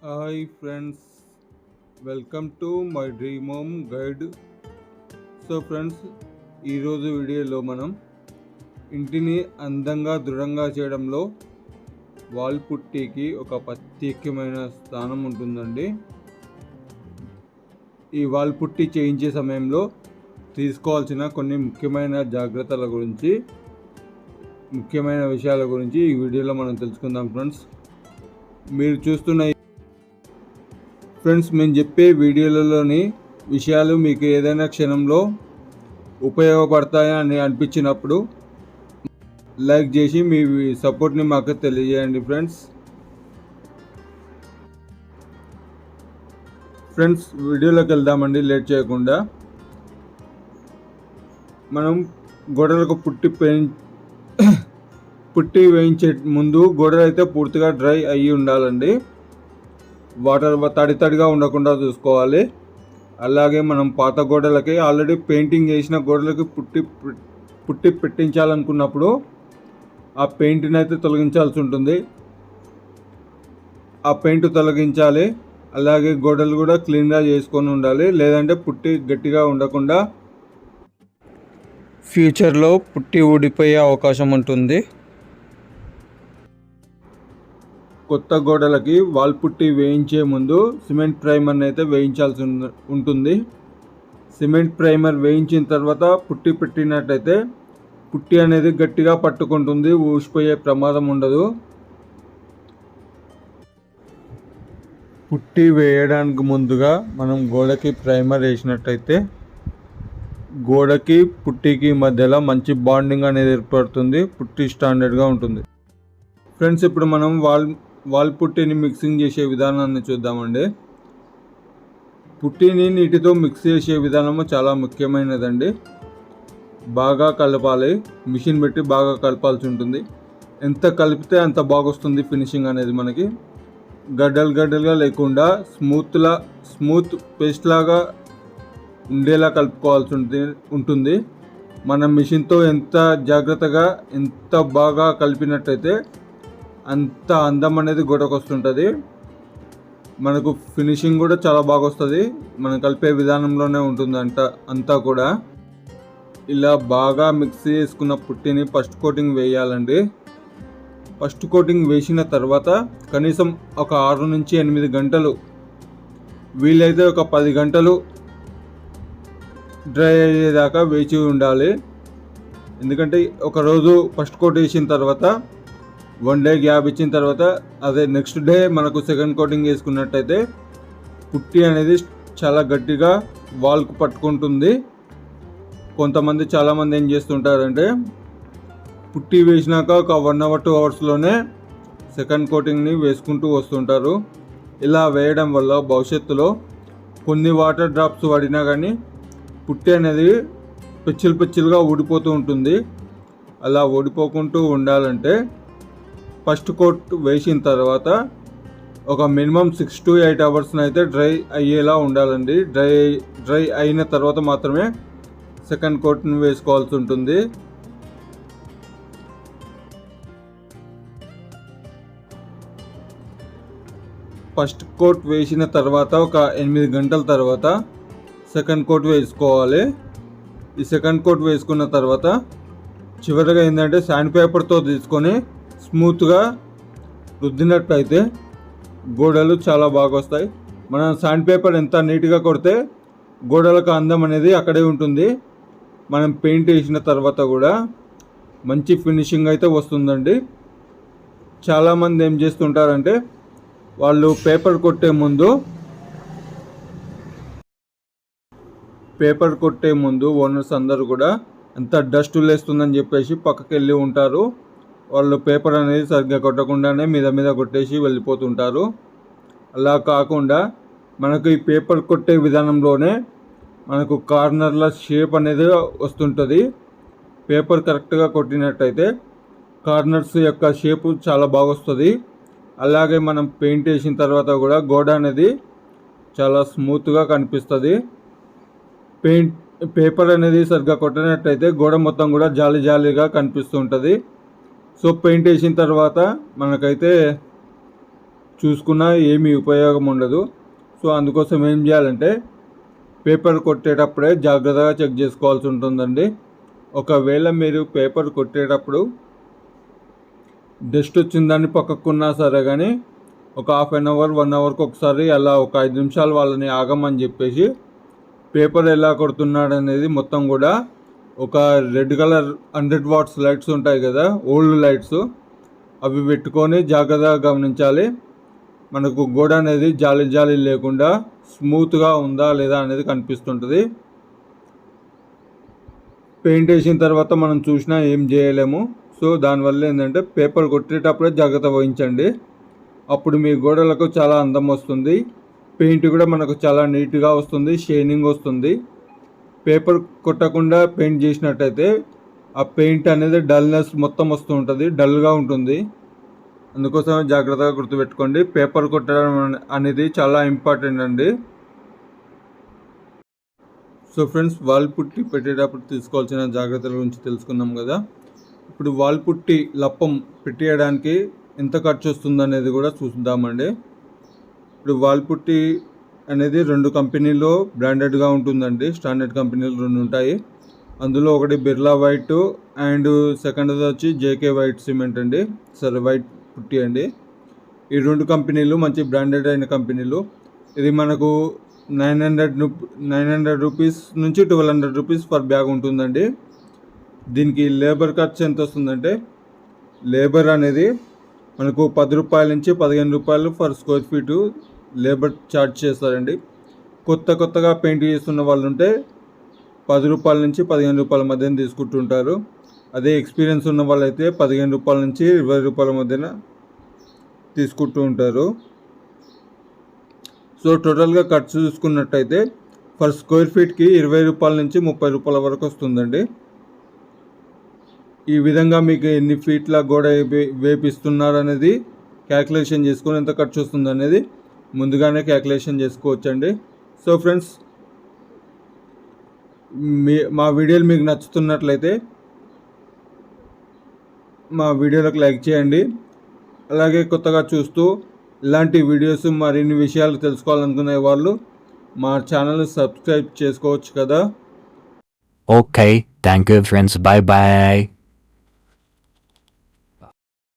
Hi friends, welcome to my dream home guide. So friends, ఈరోజు వీడియోలో మనం ఇంటిని అందంగా దృఢంగా చేయడంలో వాల్ పుట్టీకి ఒక ప్రత్యేకమైన స్థానం ఉంటుందండి. ఈ వాల్ పుట్టి చేయించే సమయంలో తీసుకోవాల్సిన కొన్ని ముఖ్యమైన జాగ్రత్తల గురించి, ముఖ్యమైన విషయాల గురించి ఈ వీడియోలో మనం తెలుసుకుందాం. మీరు చూస్తున్న మేము చెప్పే వీడియోలలోని విషయాలు మీకు ఏదైనా క్షణంలో ఉపయోగపడతాయని అనిపించినప్పుడు లైక్ చేసి మీ సపోర్ట్ని మాకు తెలియజేయండి. ఫ్రెండ్స్ వీడియోలోకి వెళ్దామండి లేట్ చేయకుండా. మనం గోడలకు పుట్టి వేయించే ముందు గోడలు అయితే పూర్తిగా డ్రై అయ్యి ఉండాలండి. వాటర్ తడిగా ఉండకుండా చూసుకోవాలి. అలాగే మనం పాత గోడలకి ఆల్రెడీ పెయింటింగ్ చేసిన గోడలకి పుట్టి పెట్టించాలనుకున్నప్పుడు ఆ పెయింట్ని అయితే తొలగించాల్సి ఉంటుంది. ఆ పెయింట్ తొలగించాలి. అలాగే గోడలు కూడా క్లీన్గా చేసుకొని ఉండాలి, లేదంటే పుట్టి గట్టిగా ఉండకుండా ఫ్యూచర్లో పుట్టి ఊడిపోయే అవకాశం ఉంటుంది. కొత్త గోడలకి వాల్ పుట్టి వేయించే ముందు సిమెంట్ ప్రైమర్ని అయితే వేయించాల్సి ఉంటుంది. సిమెంట్ ప్రైమర్ వేయించిన తర్వాత పుట్టి పెట్టినట్టయితే పుట్టి అనేది గట్టిగా పట్టుకుంటుంది, ఊసిపోయే ప్రమాదం ఉండదు. పుట్టి వేయడానికి ముందుగా మనం గోడకి ప్రైమర్ వేసినట్టయితే గోడకి పుట్టికి మధ్యలో మంచి బాండింగ్ అనేది ఏర్పడుతుంది, పుట్టి స్టాండర్డ్గా ఉంటుంది. ఫ్రెండ్స్, ఇప్పుడు మనం వాల్ పుట్టిని మిక్సింగ్ చేసే విధానాన్ని చూద్దామండి. పుట్టిని నీటితో మిక్స్ చేసే విధానము చాలా ముఖ్యమైనదండి. బాగా కలపాలి, మిషన్ పెట్టి బాగా కలపాల్సి ఉంటుంది. ఎంత కలిపితే అంత బాగా వస్తుంది ఫినిషింగ్ అనేది. మనకి గడ్డలుగా లేకుండా స్మూత్ పేస్ట్ లాగా ఉండేలా కలుపుకోవాల్సి ఉంటుంది. మన మిషన్తో ఎంత జాగ్రత్తగా, ఎంత బాగా కలిపినట్టయితే అంత అందం అనేది గోడకు వస్తుంటుంది. మనకు ఫినిషింగ్ కూడా చాలా బాగా వస్తుంది. మనం కలిపే విధానంలోనే ఉంటుంది అంతా కూడా. ఇలా బాగా మిక్స్ చేసుకున్న పుట్టిని ఫస్ట్ కోటింగ్ వేయాలండి. ఫస్ట్ కోటింగ్ వేసిన తర్వాత కనీసం ఒక 6 నుంచి 8 గంటలు, వీలైతే ఒక 10 గంటలు డ్రై అయ్యేదాకా వేచి ఉండాలి. ఎందుకంటే ఒకరోజు ఫస్ట్ కోట్ వేసిన తర్వాత 1 డే గ్యాప్ ఇచ్చిన తర్వాత అదే నెక్స్ట్ డే మనకు సెకండ్ కోటింగ్ వేసుకున్నట్టయితే పుట్టి అనేది చాలా గట్టిగా వాల్కు పట్టుకుంటుంది. చాలామంది ఏం చేస్తుంటారంటే పుట్టి వేసినాక ఒక 1 అవర్ 2 అవర్స్లోనే సెకండ్ కోటింగ్ని వేసుకుంటూ వస్తుంటారు. ఇలా వేయడం వల్ల భవిష్యత్తులో కొన్ని వాటర్ డ్రాప్స్ పడినా కానీ పుట్టి అనేది పిచ్చిలుగా ఊడిపోతూ ఉంటుంది. అలా ఊడిపోకుంటూ ఉండాలంటే ఫస్ట్ కోట్ వేసిన తర్వాత ఒక మినిమం 6 to 8 అవర్స్ని అయితే డ్రై అయ్యేలా ఉండాలండి. డ్రై అయిన తర్వాత మాత్రమే సెకండ్ కోట్ని వేసుకోవాల్సి ఉంటుంది. ఫస్ట్ కోట్ వేసిన తర్వాత ఒక 8 గంటల తర్వాత సెకండ్ కోట్ వేసుకోవాలి. ఈ సెకండ్ కోట్ వేసుకున్న తర్వాత చివరిగా ఏంటంటే శాండ్ పేపర్తో తీసుకొని స్మూత్గా రుద్దినట్టయితే గోడలు చాలా బాగా వస్తాయి. మనం శాండ్ పేపర్ ఎంత నీట్గా కొడితే గోడలకు అందం అనేది అక్కడే ఉంటుంది. మనం పెయింట్ వేసిన తర్వాత కూడా మంచి ఫినిషింగ్ అయితే వస్తుందండి. చాలామంది ఏం చేస్తుంటారంటే వాళ్ళు పేపర్ కొట్టే ముందు ఓనర్స్ అందరూ కూడా ఎంత డస్ట్ లేస్తుందని చెప్పేసి పక్కకి వెళ్ళి ఉంటారు. వాళ్ళు పేపర్ అనేది సరిగ్గా కొట్టకుండానే మీద కొట్టేసి వెళ్ళిపోతుంటారు. అలా కాకుండా మనకు ఈ పేపర్ కొట్టే విధానంలోనే మనకు కార్నర్ల షేప్ అనేది వస్తుంటుంది. పేపర్ కరెక్ట్గా కొట్టినట్టయితే కార్నర్స్ యొక్క షేపు చాలా బాగా వస్తుంది. అలాగే మనం పెయింట్ వేసిన తర్వాత కూడా గోడ అనేది చాలా స్మూత్గా కనిపిస్తుంది. పేపర్ అనేది సరిగ్గా కొట్టినట్టయితే గోడ మొత్తం కూడా జాలీగా కనిపిస్తూ ఉంటుంది. సో పెయింట్ వేసిన తర్వాత మనకైతే చూసుకున్నా ఏమీ ఉపయోగం ఉండదు. సో అందుకోసం ఏం చేయాలంటే పేపర్ కొట్టేటప్పుడే జాగ్రత్తగా చెక్ చేసుకోవాల్సి ఉంటుందండి. ఒకవేళ మీరు పేపర్ కొట్టేటప్పుడు డస్ట్ వచ్చిందని పక్కకున్నా సరే కానీ ఒక హాఫ్ అన్ అవర్ 1 అవర్కి ఒకసారి అలా ఒక 5 నిమిషాలు వాళ్ళని ఆగమని చెప్పేసి పేపర్ ఎలా కొడుతున్నాడు అనేది మొత్తం కూడా ఒక రెడ్ కలర్ 100 వాట్స్ లైట్స్ ఉంటాయి కదా, ఓల్డ్ లైట్స్, అవి పెట్టుకొని జాగ్రత్తగా గమనించాలి. మనకు గోడ అనేది జాలి జాలి లేకుండా స్మూత్గా ఉందా లేదా అనేది కనిపిస్తుంటుంది. పెయింట్ వేసిన తర్వాత మనం చూసినా ఏం చేయలేము. సో దానివల్ల ఏంటంటే పేపర్ కొట్టేటప్పుడే జాగ్రత్త వహించండి. అప్పుడు మీ గోడలకు చాలా అందం వస్తుంది. పెయింట్ కూడా మనకు చాలా నీట్గా వస్తుంది, షైనింగ్ వస్తుంది. పేపర్ కొట్టకుండా పెయింట్ చేసినట్టయితే ఆ పెయింట్ అనేది డల్నెస్ మొత్తం వస్తూ ఉంటుంది, డల్గా ఉంటుంది. అందుకోసం జాగ్రత్తగా గుర్తుపెట్టుకోండి. పేపర్ కొట్టడం అనేది చాలా ఇంపార్టెంట్ అండి. సో ఫ్రెండ్స్, వాల్ పుట్టి పెట్టేటప్పుడు తీసుకోవాల్సిన జాగ్రత్తల గురించి తెలుసుకున్నాం కదా. ఇప్పుడు వాల్ పుట్టి లప్పం పెట్టేయడానికి ఎంత ఖర్చు వస్తుంది అనేది కూడా చూద్దామండి. ఇప్పుడు వాల్ పుట్టి అనేది 2 కంపెనీలో బ్రాండెడ్గా ఉంటుందండి. స్టాండర్డ్ కంపెనీలు 2 ఉంటాయి. అందులో ఒకటి బిర్లా వైట్ అండ్ సెకండ్ వచ్చి జేకే వైట్ సిమెంట్ అండి, సరే వైట్ పుట్టి అండి. ఈ 2 కంపెనీలు మంచి బ్రాండెడ్ అయిన కంపెనీలు. ఇది మనకు 900 రూపీస్ నుంచి 1200 రూపీస్ పర్ బ్యాగ్ ఉంటుందండి. దీనికి లేబర్ ఖర్చు ఎంత వస్తుందంటే, లేబర్ అనేది మనకు 10 రూపాయల నుంచి 15 రూపాయలు for square feet labour charge చేస్తారండి. కొత్తగా పెయింట్ చేస్తున్న వాళ్ళు ఉంటే 10 రూపాయల నుంచి 15 రూపాయల మధ్యన తీసుకుంటుంటారు. అదే ఎక్స్పీరియన్స్ ఉన్న వాళ్ళైతే 15 రూపాయల నుంచి 20 రూపాయల మధ్యన తీసుకుంటూ ఉంటారు. సో టోటల్గా ఖర్చు చూసుకున్నట్టయితే ఫర్ స్క్వేర్ ఫీట్కి 20 రూపాయల నుంచి 30 రూపాయల వరకు వస్తుందండి. ఈ విధంగా మీకు ఎన్ని ఫీట్ల గోడ వేపిస్తున్నారు అనేది క్యాల్కులేషన్ చేసుకొని ఎంత ఖర్చు వస్తుంది అనేది ముందుగానే క్యాల్కులేషన్ చేసుకోవచ్చండి. సో ఫ్రెండ్స్, మా వీడియోలు మీకు నచ్చుతున్నట్లయితే మా వీడియోలకు లైక్ చేయండి. అలాగే కొత్తగా చూస్తూ ఇలాంటి వీడియోస్ మరిన్ని విషయాలు తెలుసుకోవాలనుకునే వాళ్ళు మా ఛానల్ని సబ్స్క్రైబ్ చేసుకోవచ్చు కదా. Okay, thank you friends. Bye bye.